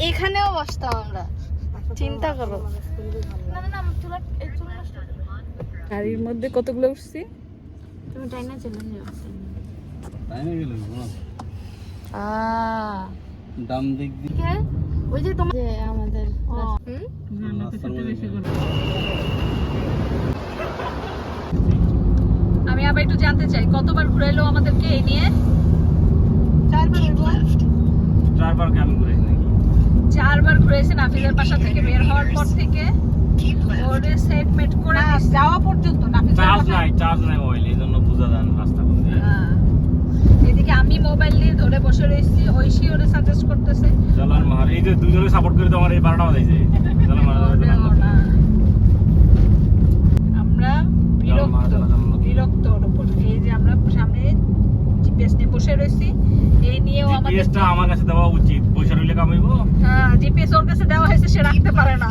এখানেও বসতাম আমরা, চিন্তা করো। গাড়ির মধ্যে কতগুলো উঠছি? তুমি টাইনা চলে যাও। দাম দিক দিয়ে ওই যে তোমার যে আমাদের আমি আবার একটু জানতে চাই কতবার ঘুরাইলো আমাদেরকে এই নিয়ে? 4বার আমি ঘুরেছি নাকি? 4বার ঘুরেছে নাফিজের বাসা থেকে বের হওয়ার পর থেকে ওরে সেটমেন্ট করে যাওয়া পর্যন্ত নাফিজের চার্জ নাই মোবাইল, এইজন্য বুঝা যায় না রাস্তা কোন দিকে। এদিকে আমি মোবাইল নিয়ে ধরে বসে রইছি, ঐশী ওরে সাজেস্ট করতেছে চলার মার। এই যে দুজনে সাপোর্ট করে তো আমার এই 12টা বাজাইছে। চলার মার আমরা বিরক্ত ওর উপর। এই যে আমরা সামনে জিপিএস নিয়ে বসে রইছি, এই নিয়েও আমাদের জিপিএসটা আমার কাছে দেওয়া উচিত, পয়সা রইলে কামাইবো। হ্যাঁ, জিপিএস ওর কাছে দেওয়া হয়েছে, সে রাখতে পারে না।